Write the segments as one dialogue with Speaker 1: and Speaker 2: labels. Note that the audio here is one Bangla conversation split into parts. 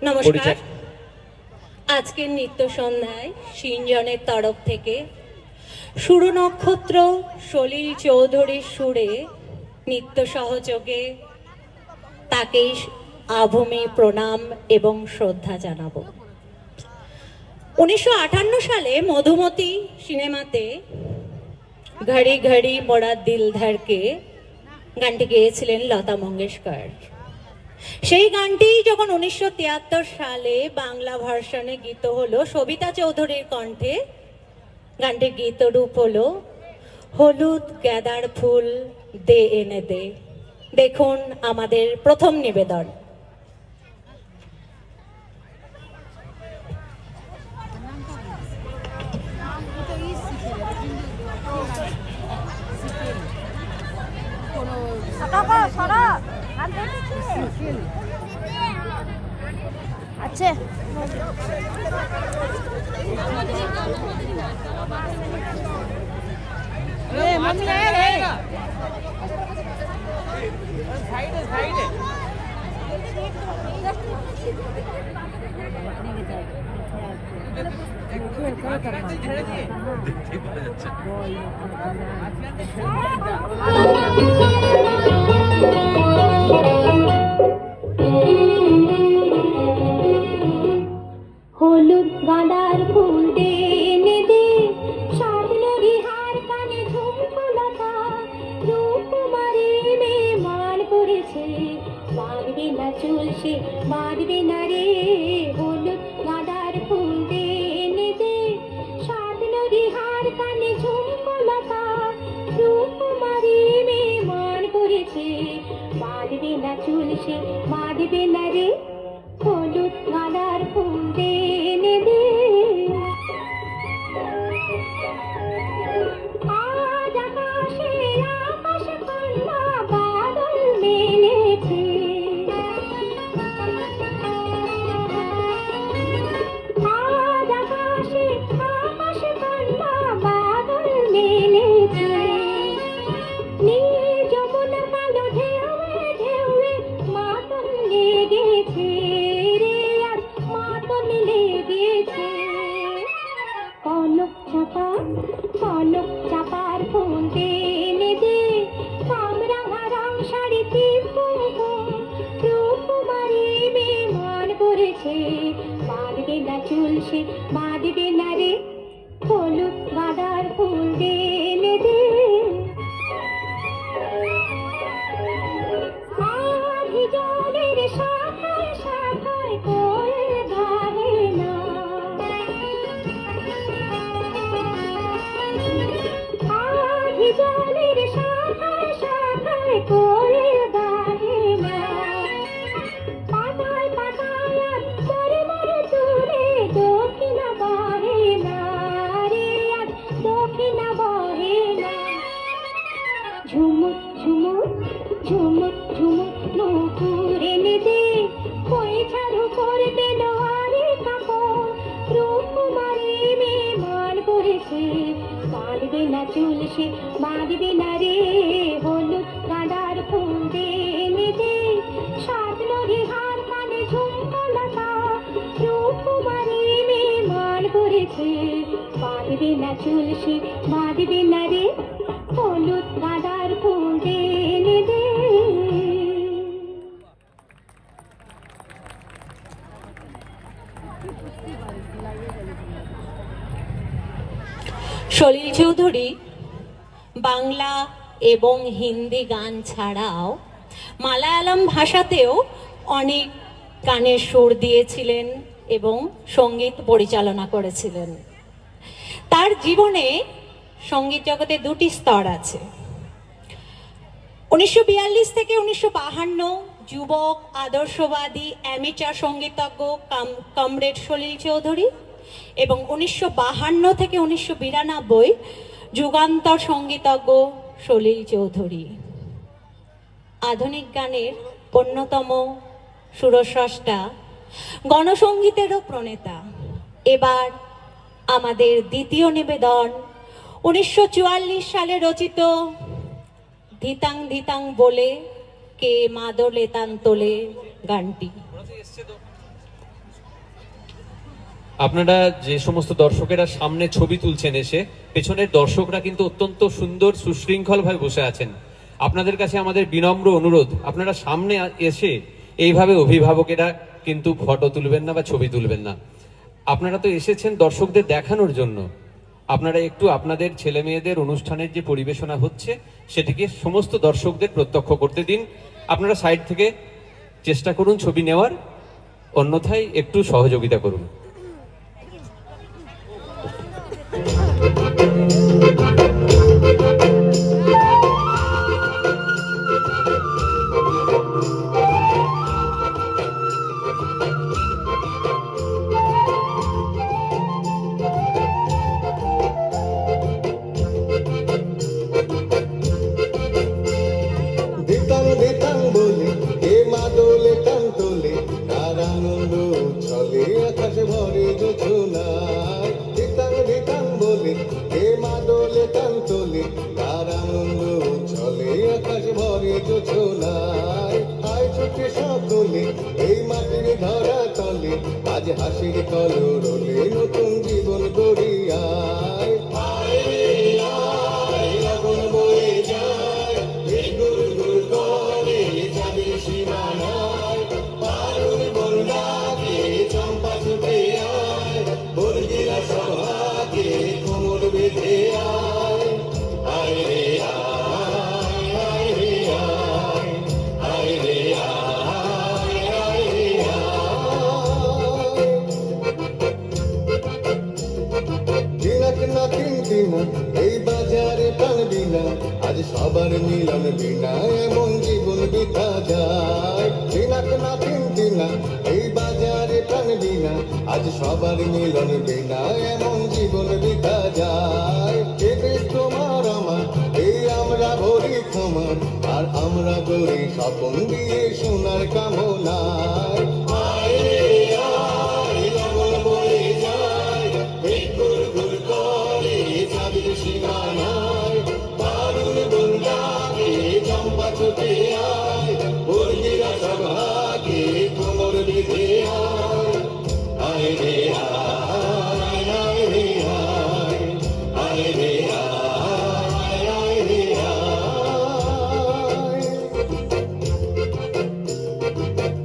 Speaker 1: নমস্কার। আজকের নৃত্য সন্ধ্যায় সিনজনের তরফ থেকে সুর নক্ষত্র সলিল চৌধুরীর সুরে নৃত্য সহযোগে তাকে আভূমি প্রণাম এবং শ্রদ্ধা জানাবো। 1958 সালে মধুমতি সিনেমাতে ঘড়ি ঘড়ি মোরা দিল ধড়কে গানটি গেয়েছিলেন লতা মঙ্গেশকর। সেই গানটি যখন 1973 সালে বাংলা ভার্সনে গীত হলো সবিতা চৌধুরীর কণ্ঠে, গানটির গীতরূপ হলো হলুদ গাঁদার ফুল দে এনে দে। দেখুন আমাদের প্রথম নিবেদন।
Speaker 2: আচ্ছা मम्मी आएगा साइड है
Speaker 3: হলুদ গাঁদার ফুল দে এনে দে, স্বপ্নরি হার কানে ঝুমকলতা, রূপকুমারী মেয়ে মান করেছে, বাঁধবে না চুল সে বাঁধবে না রে। হলুদ গাঁদার ফুল দে এনে দে, স্বপ্নরি হার কানে ঝুমকলতা, রূপকুমারী মেয়ে মান করেছে, বাঁধবে না চুল সে বাঁধবে না রে। হলুদ গাঁদার ফুল দে এনে দে। আজ আকাশে আকাশ কন্যা বাদল মেলেছে, আজ আকাশে আকাশ কন্যা বাদল মেলেছে, নীল যমুনার কালো ঢেউয়ে ঢেউয়ে মাতন লেগেছে রে, আজ মাতন লেগেছে। কনক চাপার ফুল দে এনে দে, কামরাঙা রং শাড়িতে কুমকুম, রূপকুমারী মেয়ে মান করেছে, বাঁধবে না চুল সে বাঁধবে না রে। হলুদ গাঁদার ফুল দে এনে দে। আধি জলের শাখায় শাখায় কোয়েল গাহে না, আধি জলের শাখায় শাখায় কোয়েল গাহে না, পাতায় পাতায় আর মরে মরে দূরে দক্ষিণা বহে না রে, আজ দক্ষিণা বহে না। ঝুমুক ঝুমুক ঝুমুক ঝুমুক নূপুর এনে দে, পয়সার উপর দিল আরে কাপড়, রূপকুমারী মেয়ে মান করেছে, বাঁধবে না চুল সে বাঁধবে না রে। হলুদ গাঁদার ফুল দে এনে দে, স্বপ্নরি হার কানে ঝুমকলতা, রূপকুমারী মেয়ে মান করেছে, বাঁধবে না চুল সে বাঁধবে না রে। হলুদ গাঁদার ফুল দে এনে দে।
Speaker 1: সলিল চৌধুরী বাংলা এবং হিন্দি গান ছাড়াও মালায়ালাম ভাষাতেও অনেক গানের সুর দিয়েছিলেন এবং সঙ্গীত পরিচালনা করেছিলেন। তার জীবনে সঙ্গীত জগতে দুটি স্তর আছে। 1942 থেকে 1952 যুবক আদর্শবাদী অ্যামেচার সঙ্গীতজ্ঞ কমরেড সলিল চৌধুরী, এবং 1952 থেকে 1992 যুগান্তর সঙ্গীতজ্ঞ সলিল চৌধুরী। আধুনিক গানের অন্যতম সুরস্রষ্টা, গণসঙ্গীতেরও প্রণেতা। এবার আমাদের দ্বিতীয় নিবেদন 1944 সালে রচিত ধিতাং ধিতাং বলে কে মাদলে তান তোলে গানটি।
Speaker 4: আপনারা যে সমস্ত দর্শকেরা সামনে ছবি তুলছেন, এসে পেছনের দর্শকরা কিন্তু অত্যন্ত সুন্দর সুশৃঙ্খল ভাবে বসে আছেন। আপনাদের কাছে আমাদের বিনম্র অনুরোধ, আপনারা সামনে এসে এইভাবে অভিভাবকেরা কিন্তু ফটো তুলবেন না বা ছবি তুলবেন না। আপনারা তো এসেছেন দর্শকদের দেখানোর জন্য, আপনারা একটু আপনাদের ছেলে মেয়েদের অনুষ্ঠানের যে পরিবেশনা হচ্ছে সেটিকে সমস্ত দর্শকদের প্রত্যক্ষ করতে দিন। আপনারা সাইড থেকে চেষ্টা করুন ছবি নেওয়ার, অন্যথায় একটু সহযোগিতা করুন।
Speaker 5: এই মাটির ধরা তলে আজ হাসির কলরলে নতুন জীবন গড়িয়ায় আগুন বয়ে যায় গুর গুর করে যাবে সীমানায় পারুর বরুণাকে চম্পা ছুটে আয় বর্গিরা সভাকে কোমর বেঁধে আয় আয় রে আয় রে আয় রে এই বাজারে টানবি না আজ সবার মিলন বিনা এমন জীবন বিতা যায় দিনাক না কিনবি না এই বাজারে টানবি না আজ সবার মিলন বিনা এমন জীবন বিতা যায় কেটে তোমার আমার এই আমরা ভরি ক্ষমা আর আমরা গড়ি স্বপন দিয়ে সোনার কামনায় আয় রে আয় লগন বয়ে যায় ঘুর ঘুর করে যাবে সীমানায় পারুর বন্দাকে চম্পা ছুটে আয় বর্গিরা সভাকে কোমর বেঁধে আয় আয় রে আয় আয় রে আয় আয় রে আয় আয় রে আয়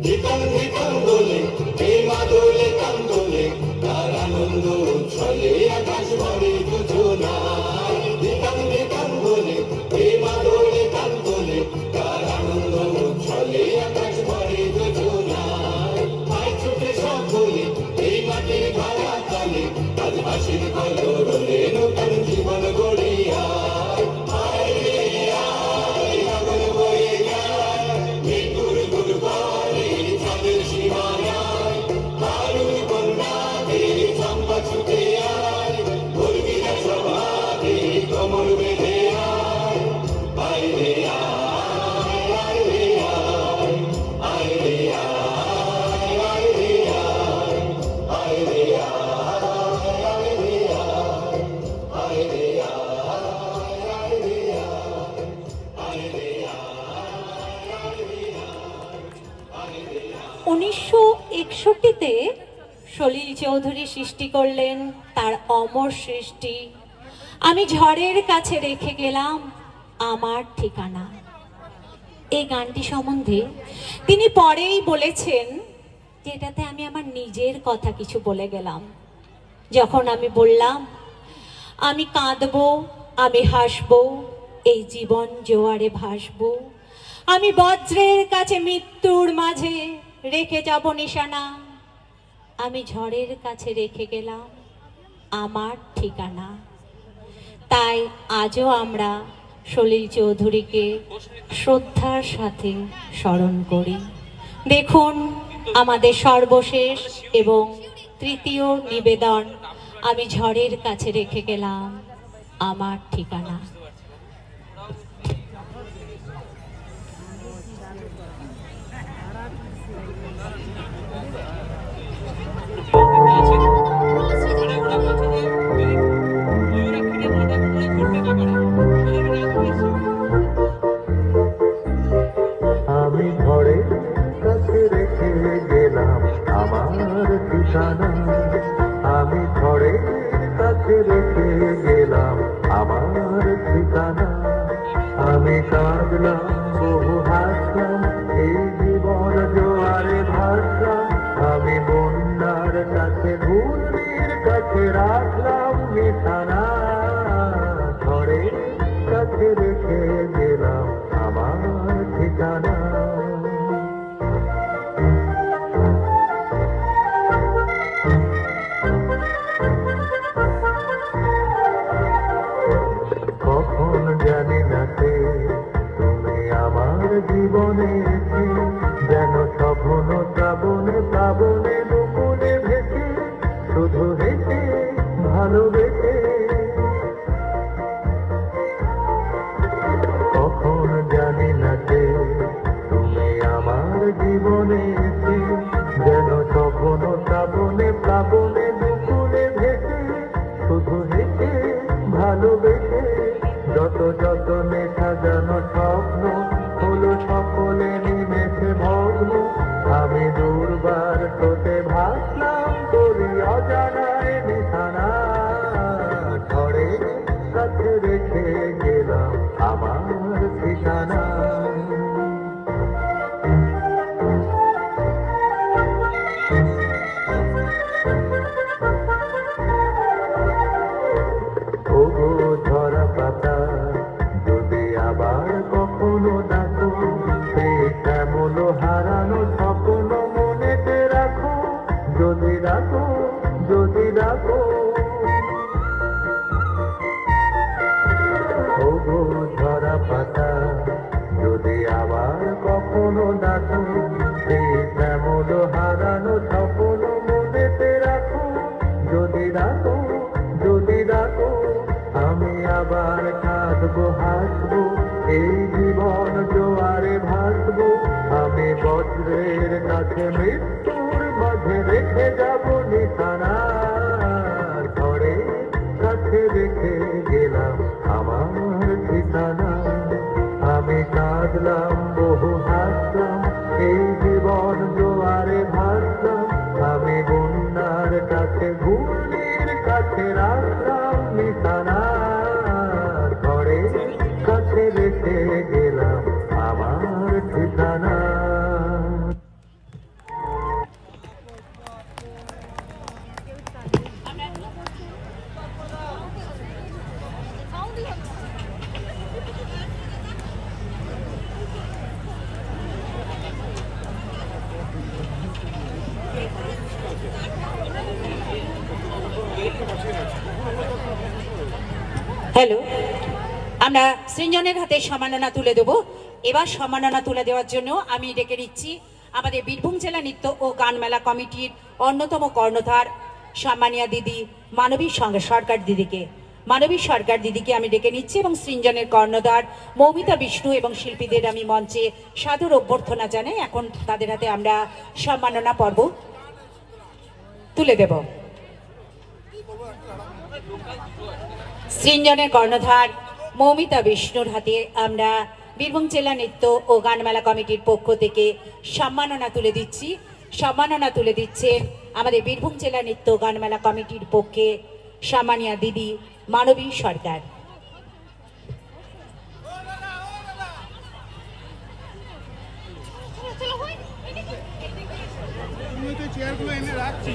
Speaker 5: গীতান গীতান দোলে হে মা দোলে কান দোলে তার আনন্দ উচ্ছলে আকাশ ভরে যোজনায় গীতান গীতান দোলে হে মা দোলে কান দোলে তার আনন্দ উচ্ছলে আকাশ ভরে যোজনায় আয় ছুটে সকলে এই মাটির ধরা তলে আজ হাসির কলরলে নতুন জীবন গড়িয়ায় আয় রে আয় আগুন বয়ে যায় গুর গুর করে যাবে সীমানায় পারুর বন্যাকে চম্পা ছুটে আয় বর্গিরা সভাকে কোমর বেঁধে আয় আয় রে আয় আয় রে আয় আয় রে আয় আয় রে আয় আয় রে আয় আয় রে আয় আয় রে আয় আয় রে আয় আয় রে
Speaker 1: 1961-তে সলিল চৌধুরী সৃষ্টি করলেন তার অমর সৃষ্টি আমি ঝড়ের কাছে রেখে গেলাম আমার ঠিকানা। এই গানটি সম্বন্ধে তিনি পরেই বলেছেন যে এটাতে আমি আমার নিজের কথা কিছু বলে গেলাম। যখন আমি বললাম আমি কাঁদবো, আমি হাসবো, এই জীবন জোয়ারে ভাসবো, আমি বজ্রের কাছে মৃত্যুর মাঝে রেখে যাব নিশানা, আমি ঝড়ের কাছে রেখে গেলাম আমার ঠিকানা। তাই আজও আমরা সলিল চৌধুরীকে শ্রদ্ধার সাথে স্মরণ করি। দেখুন আমাদের সর্বশেষ এবং তৃতীয় নিবেদন, আমি ঝড়ের কাছে রেখে গেলাম আমার ঠিকানা।
Speaker 5: আমি ঝড়ের কাছে রেখে গেলাম আমার ঠিকানা,
Speaker 6: শ্রাবণে দুপুরে ভেসে শুধু হেসে ভালোবেসে কখন জানি না যে তুমি আমার জীবনে এসে যেন তখন শ্রাবণে প্লাবনে দুপুরে ভেসে শুধু হেসে ভালোবেসে যত যতনে সাজানো স্বপ্ন হলো সকলে নিমেষে ভগ্ন আমি দুর্বার তোতে ভাবলাম তোরই অজানায় নিশানা ধরে কাছে রেখে গেলাম আমার ঠিকানা ওগো ঝরা পাতা যদি আবার কখনো ডাকো সেই শ্যামল হারানো স্বপ্ন মনেতে রাখো যদি ডাকো যদি ডাকো ওগো ঝরা পাতা যদি আবার কখনো ডাকো সেই শ্যামল হারানো স্বপ্ন মনেতে রাখো যদি ডাকো যদি ডাকো আমি আবার কাঁদবো হাসবো এই জীবন জোয়ারে ভাসবো আমি বজ্রের কাছে মৃত্যুর মাঝে রেখে যাবো নিশানা ধরে কাছে রেখে গেলাম আমার ঠিকানা আমি কাঁদলাম বহু হাসলাম এই জীবন জোয়ারে ভাসলাম আমি বন্যার কাছে ঘূর্ণির কাছে রাখলাম নিশানা ধরে কাছে রেখে গেলাম আমার ঠিকানা
Speaker 1: হ্যালো, আমরা সৃঞ্জনের হাতে সম্মাননা তুলে দেব। এবার সম্মাননা তুলে দেওয়ার জন্য আমি ডেকে নিচ্ছি আমাদের বীরভূম জেলা নৃত্য ও গান মেলা কমিটির অন্যতম কর্ণধার সম্মানীয়া দিদি মানবী সরকার দিদিকে। মানবী সরকার দিদিকে আমি ডেকে নিচ্ছি এবং সৃঞ্জনের কর্ণধার মৌমিতা বিষ্ণু এবং শিল্পীদের আমি মঞ্চে সাদর অভ্যর্থনা জানাই। এখন তাদের হাতে আমরা সম্মাননা পর্ব তুলে দেব। সৃঞ্জনের কর্ণধার মৌমিতা বিষ্ণুর হাতে আমরা বীরভূম জেলা নৃত্য ও গান মেলা কমিটির পক্ষ থেকে সম্মাননা তুলে দিচ্ছি। সম্মাননা তুলে দিচ্ছেন আমাদের বীরভূম জেলা নৃত্য গান মেলা কমিটির পক্ষে সম্মানীয়া দিদি মানবী সরকার।
Speaker 2: চেয়ারগুলো এনে রাখছি।